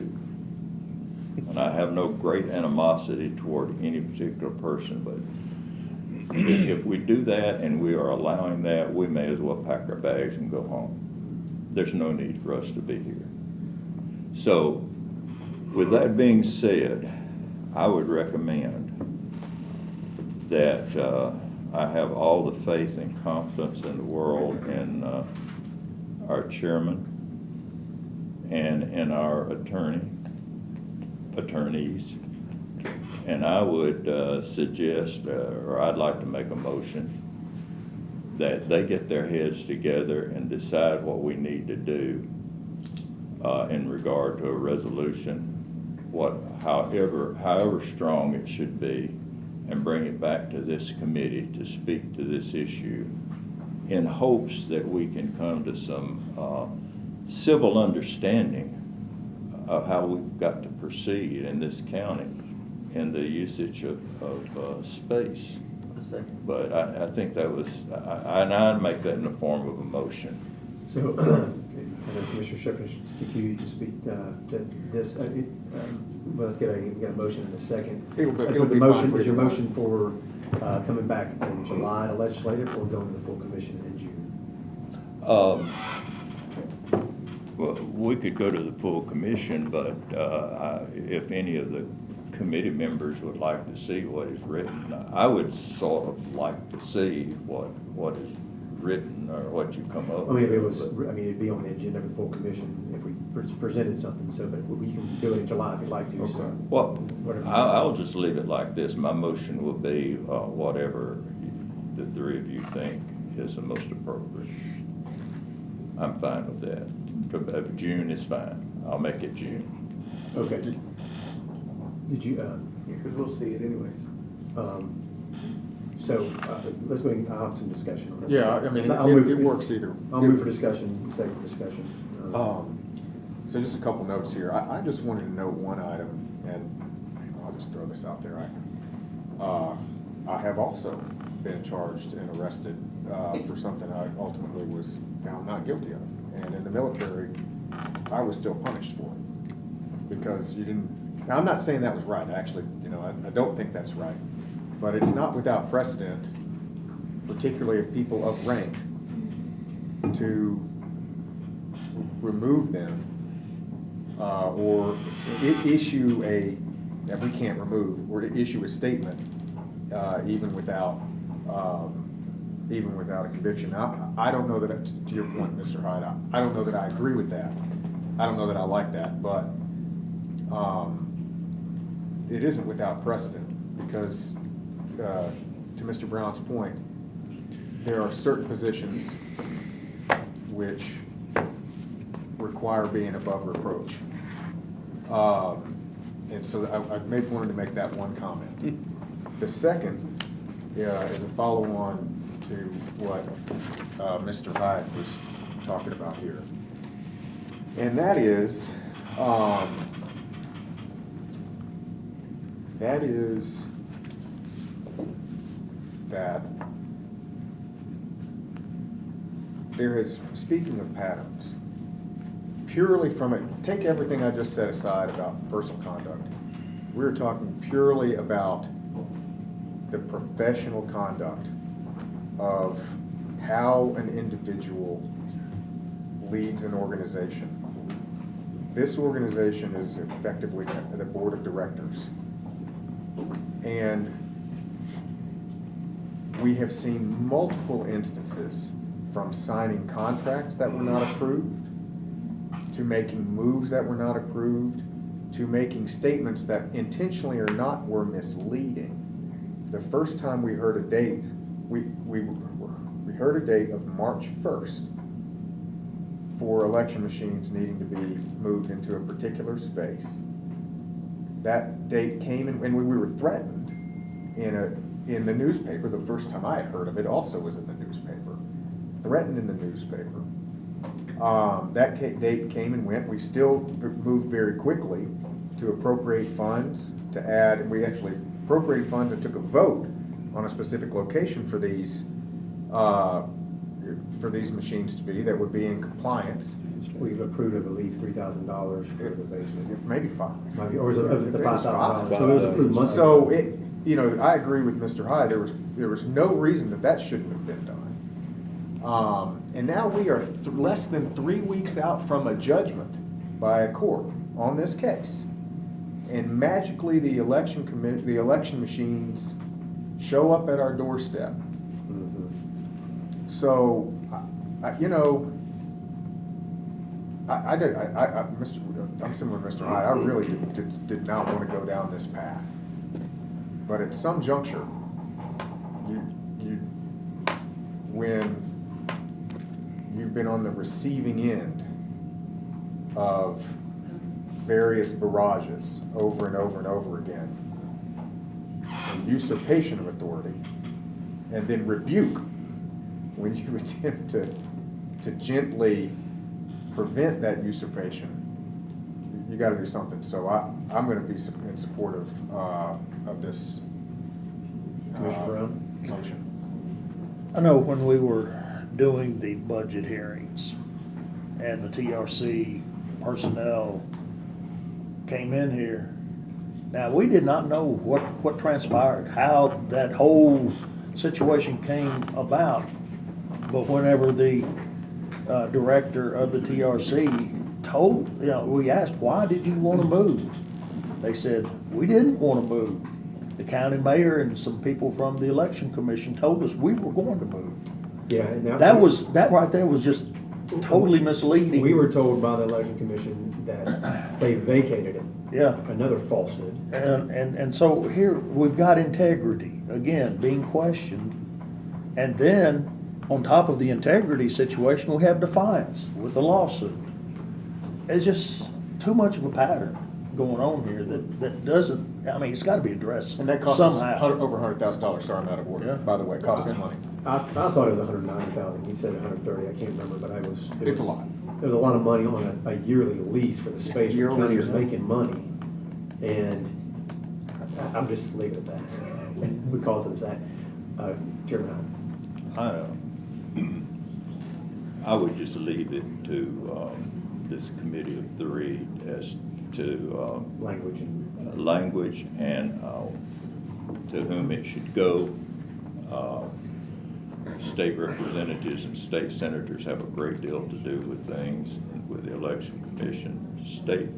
[SPEAKER 12] and I have no great animosity toward any particular person, but if we do that and we are allowing that, we may as well pack our bags and go home. There's no need for us to be here. So, with that being said, I would recommend that I have all the faith and confidence in the world in our chairman and in our attorneys. And I would suggest, or I'd like to make a motion, that they get their heads together and decide what we need to do in regard to a resolution, however strong it should be, and bring it back to this committee to speak to this issue in hopes that we can come to some civil understanding of how we've got to proceed in this county in the usage of space. But I think that was, I'd make that in the form of a motion.
[SPEAKER 2] So, Commissioner Shepard, if you to speak to this, well, let's get a motion in a second.
[SPEAKER 6] It'll
[SPEAKER 2] The
[SPEAKER 6] be
[SPEAKER 2] motion,
[SPEAKER 6] fine for
[SPEAKER 2] is your
[SPEAKER 6] you.
[SPEAKER 2] motion for coming back in July to legislative or going to the full commission in June?
[SPEAKER 12] Well, we could go to the full commission, but if any of the committee members would like to see what is written, I would sort of like to see what is written or what you come up
[SPEAKER 2] I mean, if it
[SPEAKER 12] with.
[SPEAKER 2] was, it'd be on the agenda for the full commission if we presented something, so, but we can do it in July if you'd like to, so.
[SPEAKER 6] Okay.
[SPEAKER 12] Well,
[SPEAKER 2] whatever.
[SPEAKER 12] I'll just leave it like this. My motion will be whatever the three of you think is the most appropriate. I'm fine with that. June is fine. I'll make it June.
[SPEAKER 2] Okay. Did you,
[SPEAKER 9] Because we'll see it anyways.
[SPEAKER 2] so, let's go ahead and I'll have some discussion on it.
[SPEAKER 6] Yeah, I mean,
[SPEAKER 2] I'll move-
[SPEAKER 6] it works either.
[SPEAKER 2] I'll move for discussion, second for discussion.
[SPEAKER 6] So just a couple notes here. I just wanted to note one item, and I'll just throw this out there. I have also been charged and arrested for something I ultimately was found not guilty of. And in the military, I was still punished for it because you didn't. Now, I'm not saying that was right. Actually, I don't think that's right. But it's not without precedent, particularly of people of rank, to remove them or issue that we can't remove, or to issue a statement even without a conviction. I don't know that, to your point, Mr. Hyde, I don't know that I agree with that. I don't know that I like that, but it isn't without precedent because, to Mr. Brown's point, there are certain positions which require being above reproach. And so I wanted to make that one comment. The second is a follow-on to what Mr. Hyde was talking about here. And that is that there is, speaking of patterns, purely from it, take everything I just said aside about personal conduct. We're talking purely about the professional conduct of how an individual
[SPEAKER 13] leads an organization. This organization is effectively the board of directors. And we have seen multiple instances from signing contracts that were not approved, to making moves that were not approved, to making statements that intentionally or not were misleading. The first time we heard a date, we heard a date of March 1st for election machines needing to be moved into a particular space. That date came and we were threatened in the newspaper. The first time I had heard of it also was in the newspaper. Threatened in the newspaper. That date came and went. We still moved very quickly to appropriate funds to add. We actually appropriated funds and took a vote on a specific location for these machines to be that would be in compliance.
[SPEAKER 2] We've approved, I believe, $3,000 for the basement.
[SPEAKER 13] Maybe $5.
[SPEAKER 2] Maybe, or is it up to
[SPEAKER 13] It was
[SPEAKER 2] $5,000?
[SPEAKER 13] $5,000.
[SPEAKER 2] So it was approved months
[SPEAKER 13] So
[SPEAKER 2] ago.
[SPEAKER 13] it, you know, I agree with Mr. Hyde. There was no reason that shouldn't have been done. And now we are less than 3 weeks out from a judgment by a court on this case. And magically, the election machines show up at our doorstep. So, you know, I'm similar to Mr. Hyde. I really did not want to go down this path. But at some juncture, when you've been on the receiving end of various barrages over and over and over again, and usurpation of authority, and then rebuke when you attempt to gently prevent that usurpation, you got to do something. So I'm going to be in support of this
[SPEAKER 2] Commissioner Brown?
[SPEAKER 13] motion.
[SPEAKER 11] I know when we were doing the budget hearings and the TRC personnel came in here, now, we did not know what transpired, how that whole situation came about. But whenever the director of the TRC told, we asked, why did you want to move? They said, we didn't want to move. The county mayor and some people from the election commission told us we were going to move.
[SPEAKER 2] Yeah, and
[SPEAKER 11] That right there was just totally misleading.
[SPEAKER 2] We were told by the election commission that they vacated it.
[SPEAKER 11] Yeah.
[SPEAKER 2] Another falsehood.
[SPEAKER 11] And so here, we've got integrity, again, being questioned. And then, on top of the integrity situation, we have defiance with the lawsuit. It's just too much of a pattern going on here that doesn't, I mean, it's gotta be addressed
[SPEAKER 13] And that costs us
[SPEAKER 11] somehow.
[SPEAKER 13] over $100,000. Sorry, I'm out of order.
[SPEAKER 11] Yeah.
[SPEAKER 13] By the way, it costs them money.
[SPEAKER 2] I thought it was 190,000. He said 130. I can't remember, but
[SPEAKER 13] It's a lot.
[SPEAKER 2] There was a lot of money on a yearly lease for the space. The county was
[SPEAKER 13] Yearly,
[SPEAKER 2] making money, and I'm just leaving it at that. Because it's that. Chairman
[SPEAKER 12] I would just leave it to this committee of three as to
[SPEAKER 2] language.
[SPEAKER 12] language and to whom it should go. State representatives and state senators have a great deal to do with things with the election commission. State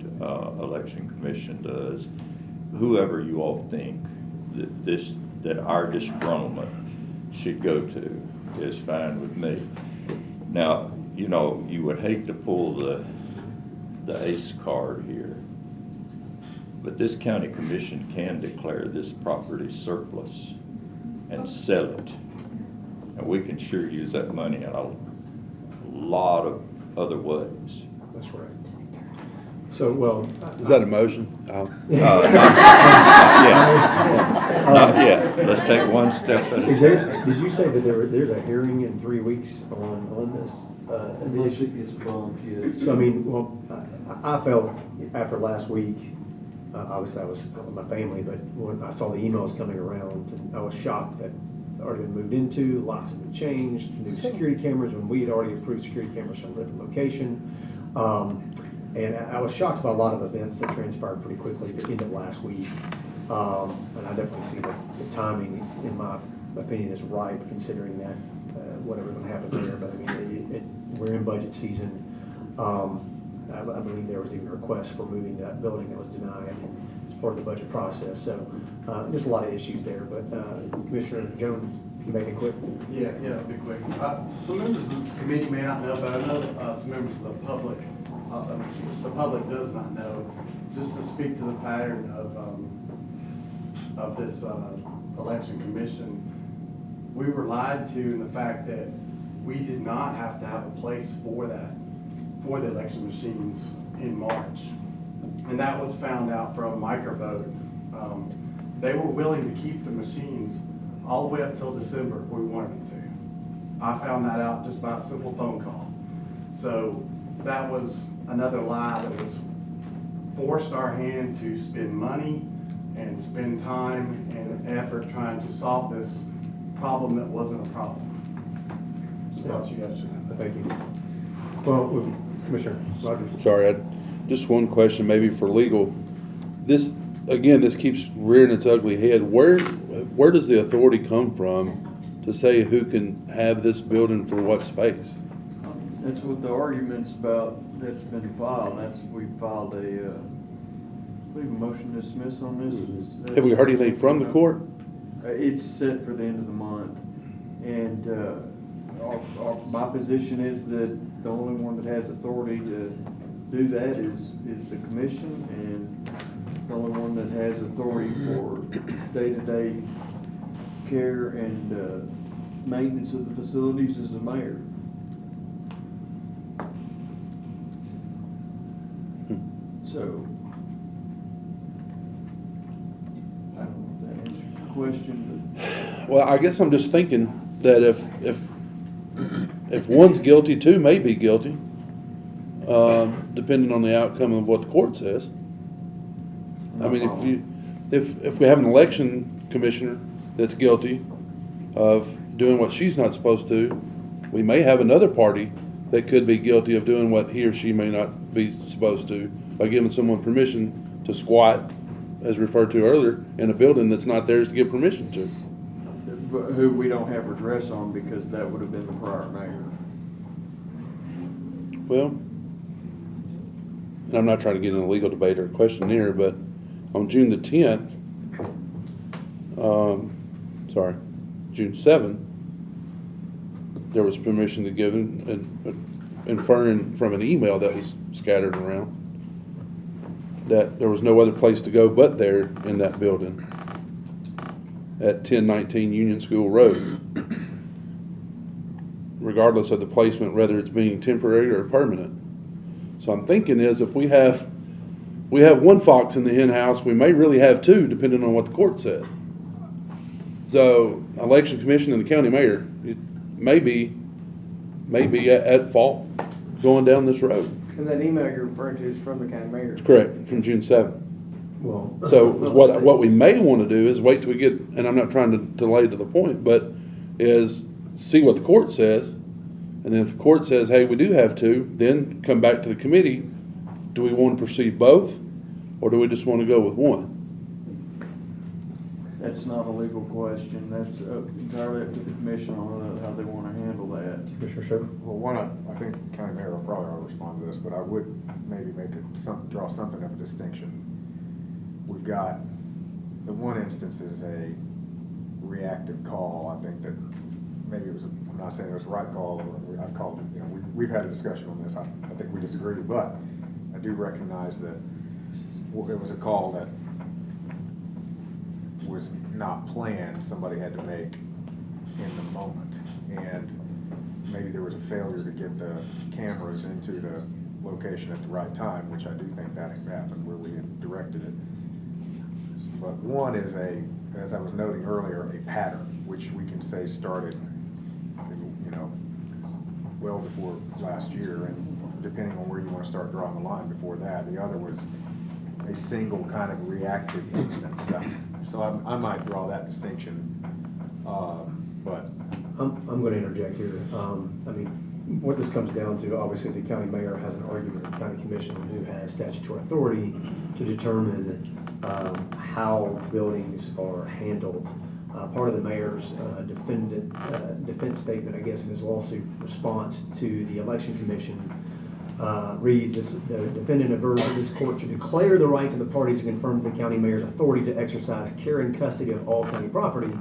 [SPEAKER 12] election commission does. Whoever you all think that our disgruntlement should go to is fine with me. Now, you would hate to pull the ace card here, but this county commission can declare this property surplus and sell it. And we can sure use that money in a lot of other ways.
[SPEAKER 2] That's right. So, well.
[SPEAKER 7] Is that a motion?
[SPEAKER 12] Not yet. Let's take one step at a
[SPEAKER 2] Is
[SPEAKER 12] time.
[SPEAKER 2] there, did you say that there's a hearing in 3 weeks on this?
[SPEAKER 3] Unless it gets bumped, yes.
[SPEAKER 2] So, I mean, well, I felt after last week, obviously I was with my family, but when I saw the emails coming around, I was shocked that already been moved into, locks have been changed, new security cameras, when we had already approved security cameras from a different location. And I was shocked by a lot of events that transpired pretty quickly at the end of last week. And I definitely see that the timing, in my opinion, is ripe considering that whatever going to happen there. But I mean, we're in budget season. I believe there was even a request for moving that building that was denied as part of the budget process. So just a lot of issues there. But Commissioner Jones, you make it quick.
[SPEAKER 14] Yeah, it'll be quick. Some members of this committee may not know, but I know some members of the public does not know. Just to speak to the pattern of this election commission, we were lied to in the fact that we did not have to have a place for the election machines in March. And that was found out from Microvote. They were willing to keep the machines all the way up till December if we wanted them to. I found that out just by a simple phone call. So that was another lie that was forced our hand to spend money and spend time and effort trying to solve this problem that wasn't a problem. Just thought you guys should know.
[SPEAKER 2] Thank you. Well, Commissioner Rogers.
[SPEAKER 7] Sorry, just one question maybe for legal. This, again, this keeps rearing its ugly head. Where does the authority come from to say who can have this building for what space?
[SPEAKER 10] That's what the argument's about that's been filed. We filed a motion to dismiss on this.
[SPEAKER 7] Have we heard anything from the court?
[SPEAKER 10] It's set for the end of the month. And my position is that the only one that has authority to do that is the commission, and the only one that has authority for day-to-day care and maintenance of the facilities is the mayor. So, I don't know if that answers your question, but.
[SPEAKER 7] Well, I guess I'm just thinking that if one's guilty, two may be guilty, depending on the outcome of what the court says. I mean, if we have an election commissioner that's guilty of doing what she's not supposed to, we may have another party that could be guilty of doing what he or she may not be supposed to by giving someone permission to squat, as referred to earlier, in a building that's not theirs to give permission to.
[SPEAKER 10] But who we don't have redress on because that would have been the prior mayor.
[SPEAKER 7] Well, and I'm not trying to get in a legal debate or question here, but on June the 10th, June 7th, there was permission to give, inferring from an email that was scattered around, that there was no other place to go but there in that building at 1019 Union School Road, regardless of the placement, whether it's being temporary or permanent. So I'm thinking is if we have one fox in the hen house, we may really have two, depending on what the court says. So election commission and the county mayor, it may be at fault going down this road.
[SPEAKER 9] And that email you're referring to is from the county mayor?
[SPEAKER 7] It's correct, from June 7th.
[SPEAKER 2] Well,
[SPEAKER 7] So what we may want to do is wait till we get, and I'm not trying to delay to the point, but is see what the court says. And then if the court says, hey, we do have two, then come back to the committee. Do we want to proceed both, or do we just want to go with one?
[SPEAKER 10] That's not a legal question. That's entirely up to the commission on how they want to handle that.
[SPEAKER 2] Commissioner Sherman.
[SPEAKER 6] Well, I think County Mayor will probably respond to this, but I would maybe draw something of a distinction. We've got, the one instance is a reactive call. I think that maybe it was, I'm not saying it was the right call, or I've called it, we've had a discussion on this. I think we disagree, but I do recognize that it was a call that was not planned, somebody had to make in the moment. And maybe there was a failure to get the cameras into the location at the right time, which I do think that happened where we had directed it. But one is as I was noting earlier, a pattern, which we can say started, well before last year, and depending on where you want to start drawing the line before that. The other was a single kind of reactive instance. So I might draw that distinction, but.
[SPEAKER 2] I'm going to interject here. What this comes down to, obviously, the county mayor has an argument with the county commission who has statutory authority to determine how buildings are handled. Part of the mayor's defense statement, I guess, in his lawsuit response to the election commission reads, the defendant avers that this court should declare the rights of the parties to confirm to the county mayor's authority to exercise care and custody of all county property,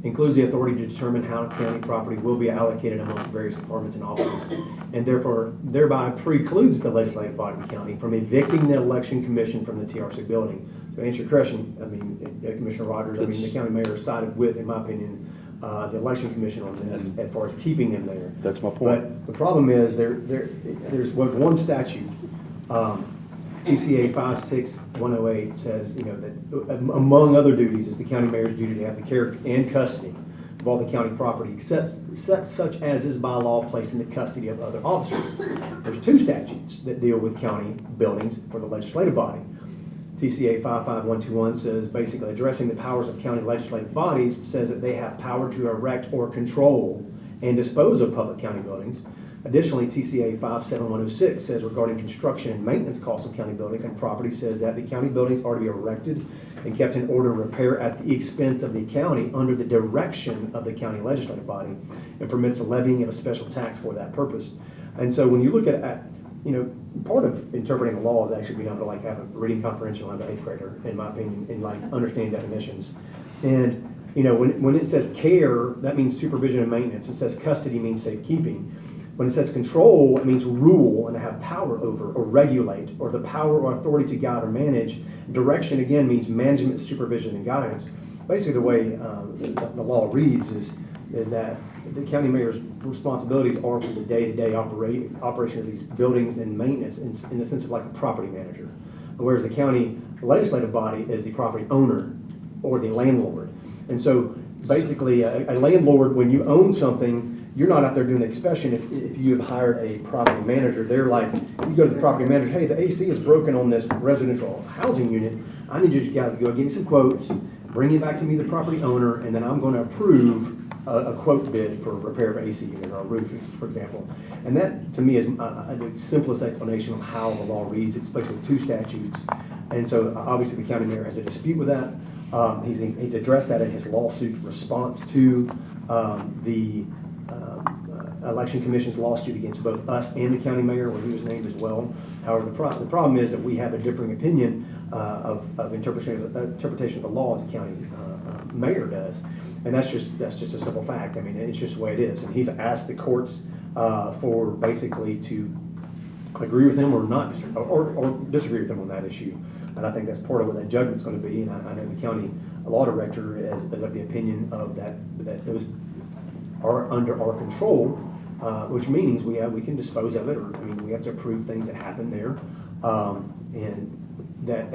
[SPEAKER 2] includes the authority to determine how county property will be allocated amongst various departments and offices, and therefore thereby precludes the legislative body of the county from evicting the election commission from the TRC building. To answer your question, I mean, Commissioner Rogers, I mean, the county mayor sided with, in my opinion, the election commission on this as far as keeping them there.
[SPEAKER 7] That's my point.
[SPEAKER 2] But the problem is was one statute, TCA 56108 says, you know, that among other duties is the county mayor's duty to have the care and custody of all the county property except such as is by law placed in the custody of other officers. There's two statutes that deal with county buildings for the legislative body. TCA 55121 says basically addressing the powers of county legislative bodies, says that they have power to erect or control and dispose of public county buildings. Additionally, TCA 57106 says regarding construction and maintenance costs of county buildings and property, says that the county buildings are to be erected and kept in order and repair at the expense of the county under the direction of the county legislative body, and permits the levying of a special tax for that purpose. And so when you look at you know, part of interpreting the law is actually being able to like have a reading comprehension like an 8th grader, in my opinion, and like understand definitions. And you know, when it says care, that means supervision and maintenance. When it says custody, means safekeeping. When it says control, it means rule and have power over or regulate, or the power or authority to guide or manage. Direction, again, means management, supervision, and guidance. Basically, the way the law reads is that the county mayor's responsibilities are for the day-to-day operation of these buildings and maintenance in the sense of like a property manager. Whereas the county legislative body is the property owner or the landlord. And so basically a landlord, when you own something, you're not out there doing the inspection. If you have hired a property manager, they're like, you go to the property manager, hey, the AC is broken on this residential housing unit. I need you guys to go give me some quotes, bring it back to me, the property owner, and then I'm going to approve a quote bid for repair of AC unit or a roof, for example. And that, to me, is the simplest explanation of how the law reads. It's basically two statutes. And so, obviously, the county mayor has a dispute with that. He's addressed that in his lawsuit response to the Election Commission's lawsuit against both us and the county mayor, where he was named as well. However, the problem is that we have a differing opinion of interpretation of the law as the county mayor does. And that's just a simple fact. I mean, it's just the way it is. And he's asked the courts for basically to agree with him or not, or disagree with him on that issue. And I think that's part of what that judgment's going to be. And I know the county law director is of the opinion of that those are under our control, which means we can dispose of it, or I mean we have to approve things that happen there, and that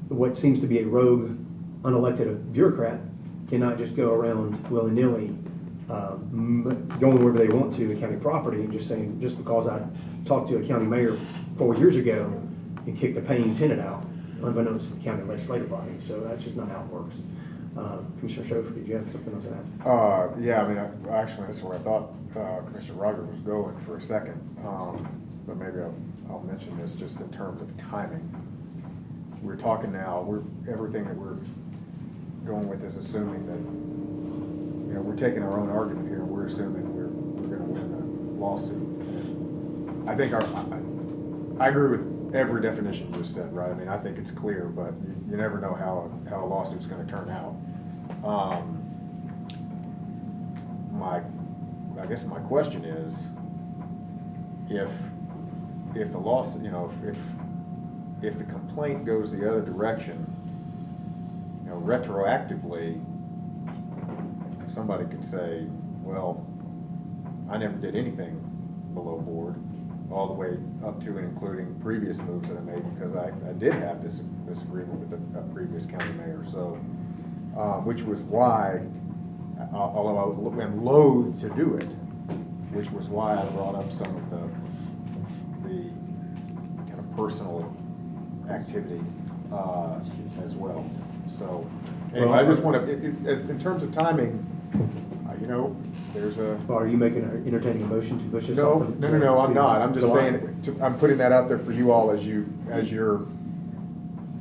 [SPEAKER 2] what seems to be a rogue, unelected bureaucrat cannot just go around willy-nilly going wherever they want to in county property and just saying, just because I talked to a county mayor 4 years ago and kicked a paying tenant out, unbeknownst to the county legislative body. So that's just not how it works. Commissioner Schofield, did you have something else to add?
[SPEAKER 6] Yeah, I mean, actually, that's where I thought Commissioner Rogers was going for a second. But maybe I'll mention this just in terms of timing. We're talking now, everything that we're going with is assuming that, you know, we're taking our own argument here, and we're assuming we're going to win the lawsuit. I think I agree with every definition you just said, right? I mean, I think it's clear, but you never know how a lawsuit's going to turn out. I guess my question is, if the lawsuit, you know, if the complaint goes the other direction, you know, retroactively, somebody could say, well, I never did anything below board, all the way up to and including previous moves that I made, because I did have this agreement with a previous county mayor. So, which was why, although I am loath to do it, which was why I brought up some of the kind of personal activity as well. So, anyway, I just want to, in terms of timing, you know, there's a.
[SPEAKER 2] Well, are you entertaining a motion to push this?
[SPEAKER 6] No, I'm not. I'm just saying, I'm putting that out there for you all as you're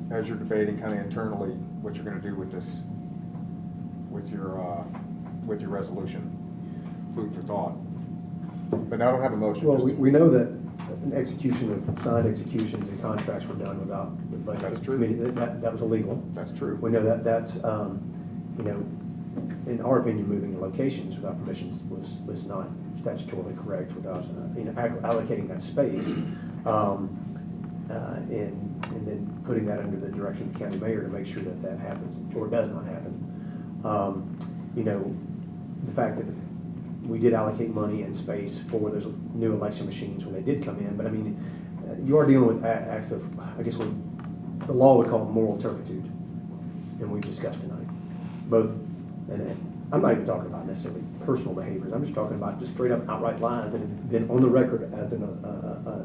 [SPEAKER 6] debating kind of internally what you're going to do with this, with your resolution. Food for thought. But I don't have a motion.
[SPEAKER 2] Well,
[SPEAKER 6] just-
[SPEAKER 2] we know that an execution of signed executions and contracts were done without the budget.
[SPEAKER 6] That is true.
[SPEAKER 2] committee. That was illegal.
[SPEAKER 6] That's true.
[SPEAKER 2] We know that that's, you know, in our opinion, moving the locations without permissions was not statutorily correct without, you know, allocating that space. And then putting that under the direction of the county mayor to make sure that that happens, or does not happen. You know, the fact that we did allocate money and space for those new election machines when they did come in, but I mean, you are dealing with acts of, I guess what the law would call moral turpitude, and we discussed tonight. Both, and I'm not even talking about necessarily personal behaviors, I'm just talking about just straight up outright lies that have been on the record as an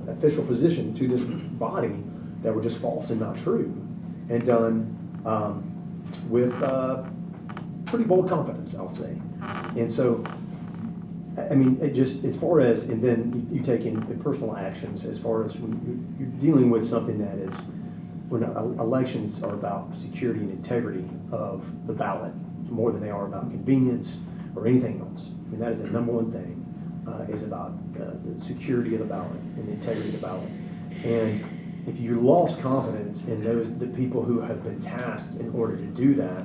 [SPEAKER 2] official position to this body that were just false and not true, and done with pretty bold confidence, I'll say. And so, I mean, it just, as far as, and then you take in personal actions, as far as when you're dealing with something that is, when elections are about security and integrity of the ballot, more than they are about convenience or anything else. I mean, that is the number one thing, is about the security of the ballot and the integrity of the ballot. And if you lost confidence in the people who have been tasked in order to do that,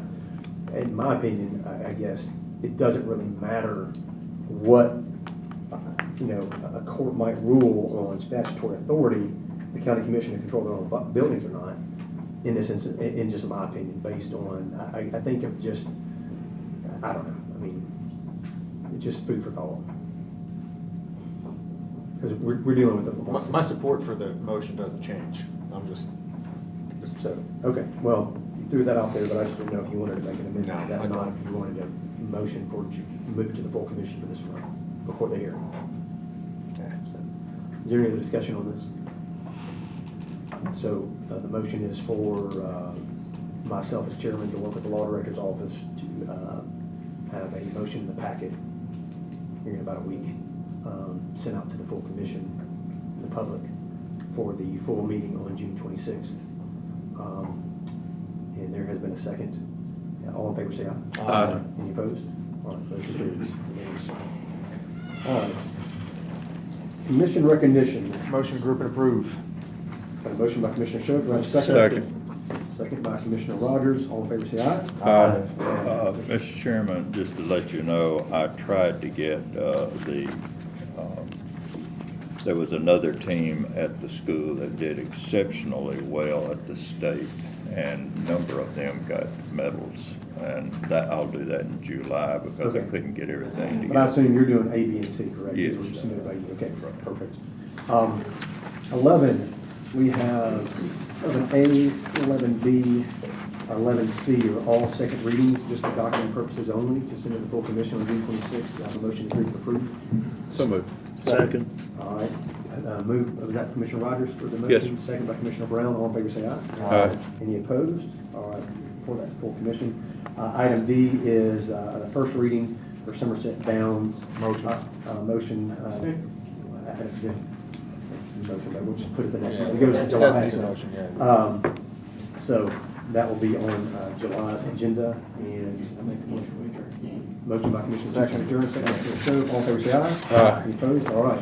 [SPEAKER 2] in my opinion, I guess, it doesn't really matter what, you know, a court might rule on statutory authority, the county commission to control their own buildings or not, in this instance, in just my opinion, based on, I think of just, I don't know, I mean, it's just food for thought. Because we're dealing with
[SPEAKER 6] My support for the motion doesn't change. I'm just.
[SPEAKER 2] So, okay, well, you threw that out there, but I just didn't know if you wanted to make an amendment
[SPEAKER 6] No,
[SPEAKER 2] to that
[SPEAKER 6] I
[SPEAKER 2] or not,
[SPEAKER 6] don't.
[SPEAKER 2] if you wanted to motion for, move it to the full commission for this one, before the hearing. So, is there any other discussion on this? So, the motion is for, myself as chairman to work with the law director's office to, have a motion in the packet here in about a week, sent out to the full commission, the public, for the full meeting on June 26th. And there has been a second. All in favor, say aye.
[SPEAKER 7] Aye.
[SPEAKER 2] Any opposed? All right, motion carries. Unanimous. All right. Commission recognition.
[SPEAKER 6] Motion to group and approve.
[SPEAKER 2] Got a motion by Commissioner Shook, do I have a second? Second by Commissioner Rogers, all in favor say aye.
[SPEAKER 12] Mr. Chairman, just to let you know, I tried to get there was another team at the school that did exceptionally well at the state, and a number of them got medals. And that, I'll do that in July because I
[SPEAKER 2] Okay.
[SPEAKER 12] couldn't get everything together.
[SPEAKER 2] But I assume you're doing A, B, and C, correct?
[SPEAKER 12] Yes.
[SPEAKER 2] These were submitted by you. Okay, perfect. 11, we have 11A, 11B, 11C are all second readings, just for document purposes only, to send to the full commission on June 26th. Do I have a motion to agree to approve?
[SPEAKER 7] So moved.
[SPEAKER 11] Second.
[SPEAKER 2] All right, was that Commissioner Rogers for the
[SPEAKER 7] Yes,
[SPEAKER 2] motion?
[SPEAKER 7] sir.
[SPEAKER 2] Second by Commissioner Brown, all in favor say aye.
[SPEAKER 7] Aye.
[SPEAKER 2] Any opposed? All right, for that full commission. Item D is the first reading for Somerset Downs.
[SPEAKER 6] Motion.
[SPEAKER 2] Motion, I had a different motion, but we'll just put it the next
[SPEAKER 6] Yeah.
[SPEAKER 2] one. It goes to
[SPEAKER 6] It
[SPEAKER 2] July.
[SPEAKER 6] doesn't need a
[SPEAKER 2] so-
[SPEAKER 6] motion, yeah.
[SPEAKER 2] So that will be on July's agenda, and I make a motion to adjourn. Motion by Commissioner Secretary, second by Commissioner Show, all in favor say aye.
[SPEAKER 7] Aye.
[SPEAKER 2] Any opposed? All right.